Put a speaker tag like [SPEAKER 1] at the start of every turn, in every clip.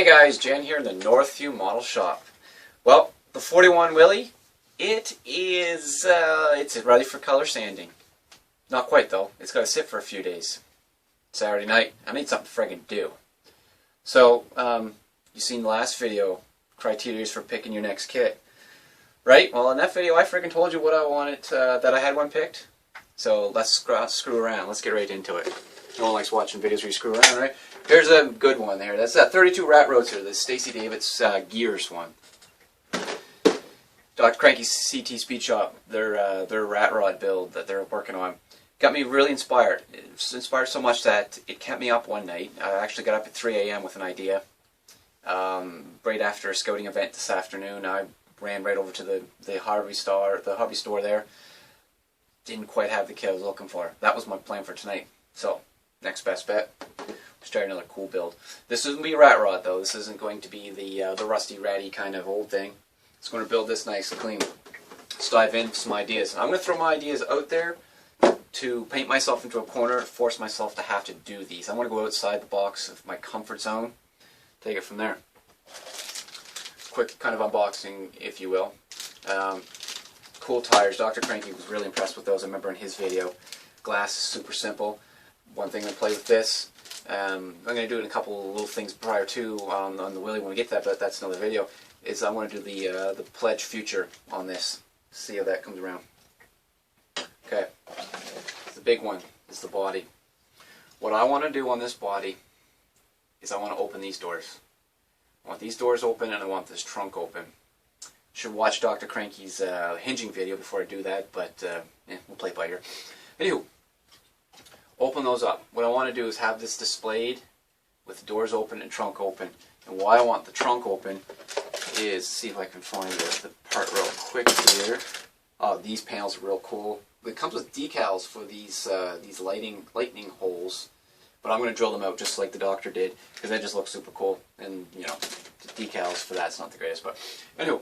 [SPEAKER 1] Hey guys, Jen here in the Northview Model Shop. Well, the 41 Willie, it's ready for color sanding. Not quite though, it's got to sit for a few days. Saturday night, I need something to friggin' do. So, you seen the last video, criteria for picking your next kit. Right? Well, in that video I friggin' told you what I wanted, that I had one picked. So let's screw around, let's get right into it. No one likes watching videos where you screw around, right? Here's a good one there. That's that 32 Rat Roadster, the Stacy David's Gears one. Dr. Cranky's CT Speed Shop, their rat rod build that they're working on. Got me really inspired. It's inspired so much that it kept me up one night. I actually got up at 3 a.m. with an idea. Right after a scouting event this afternoon, I ran right over to the hobby store there. Didn't quite have the kit I was looking for. That was my plan for tonight. So, next best bet. Let's try another cool build. This isn't going to be a rat rod though. This isn't going to be the rusty ratty kind of old thing. It's going to build this nice and clean. Let's dive in with some ideas. I'm going to throw my ideas out there to paint myself into a corner, to force myself to have to do these. I want to go outside the box of my comfort zone. Take it from there. Quick kind of unboxing, if you will. Cool tires. Dr. Cranky was really impressed with those. I remember in his video. Glass is super simple. One thing I'm going to play with this. I'm going to do it in a couple of little things prior to on the Willie when we get to that, but that's another video. Is I want to do the pledge future on this. See how that comes around. Okay, the big one is the body. What I want to do on this body is I want to open these doors. I want these doors open and I want this trunk open. Should watch Dr. Cranky's hinging video before I do that, but we'll play it by ear. Anywho, open those up. What I want to do is have this displayed with the doors open and trunk open. And why I want the trunk open is, see if I can find the part real quick here. Oh, these panels are real cool. It comes with decals for these lightning holes, but I'm going to drill them out just like the Doctor did because they just look super cool. And you know, the decals for that's not the greatest, but anyway.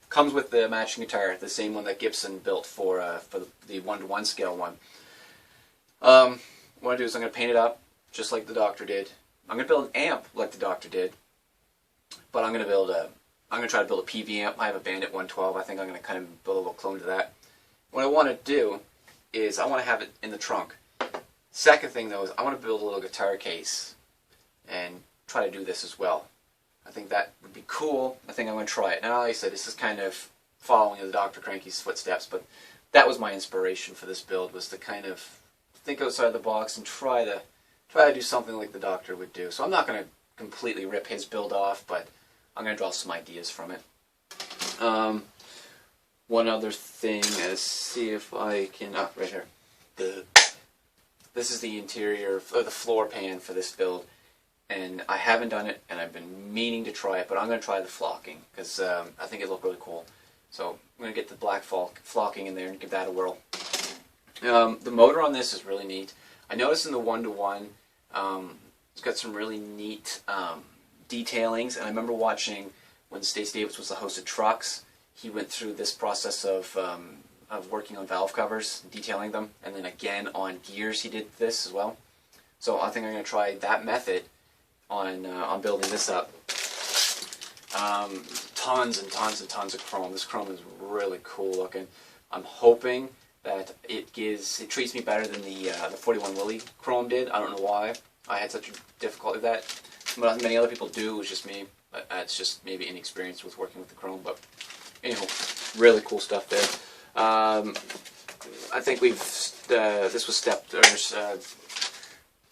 [SPEAKER 1] Comes with the matching guitar, the same one that Gibson built for the 1:1 scale one. What I'm going to do is I'm going to paint it up just like the Doctor did. I'm going to build an amp like the Doctor did, but I'm going to try to build a PV amp. I have a Bandit 112. I think I'm going to kind of build a little clone to that. What I want to do is I want to have it in the trunk. Second thing though is I want to build a little guitar case and try to do this as well. I think that would be cool. I think I'm going to try it. Now, like I said, this is kind of following the Dr. Cranky's footsteps, but that was my inspiration for this build, was to kind of think outside the box and try to do something like the Doctor would do. So I'm not going to completely rip his build off, but I'm going to draw some ideas from it. One other thing, let's see if I can, right here. This is the interior, or the floor pan for this build. And I haven't done it, and I've been meaning to try it, but I'm going to try the flocking, because I think it'll look really cool. So I'm going to get the black flocking in there and give that a whirl. The motor on this is really neat. I noticed in the 1:1, it's got some really neat detailings, and I remember watching when Stacy Davis was the host of Trucks, he went through this process of working on valve covers, detailing them, and then again on gears he did this as well. So I think I'm going to try that method on building this up. Tons and tons and tons of chrome. This chrome is really cool looking. I'm hoping that it treats me better than the 41 Willie chrome did. I don't know why I had such a difficulty with that. But many other people do. It was just me. It's just maybe inexperienced with working with the chrome. But anyhow, really cool stuff there. I think this was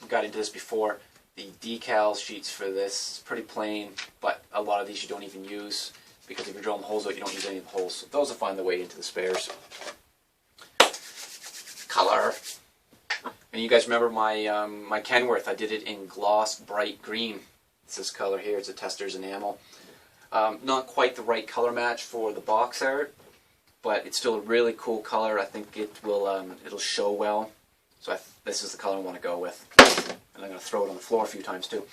[SPEAKER 1] got into this before. The decal sheets for this, pretty plain, but a lot of these you don't even use, because if you're drilling holes out, you don't use any of the holes. So those will find their way into the spares. Color. And you guys remember my my Kenworth? I did it in gloss bright green. It's this color here. It's a Tester's enamel. Not quite the right color match for the box art, but it's still a really cool color. I think it will it'll show well. So this is the color I want to go with. And I'm going to throw it on the floor a few times too.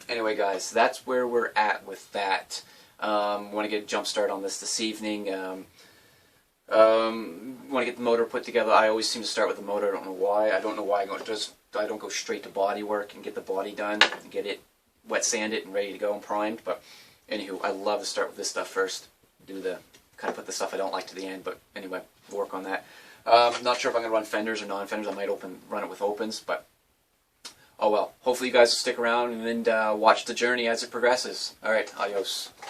[SPEAKER 1] Anyway guys, that's where we're at with that. Want to get a jump start on this evening. Want to get the motor put together. I always seem to start with the motor. I don't know why. I don't know why I don't go straight to body work and get the body done and get it wet sand it and ready to go and primed. But anywho, I love to start with this stuff first. Do the kind of put the stuff I don't like to the end. But anyway, work on that. Not sure if I'm going to run fenders or non-fenders. I might run it with opens, but oh well. Hopefully you guys will stick around and watch the journey as it progresses. All right, adios.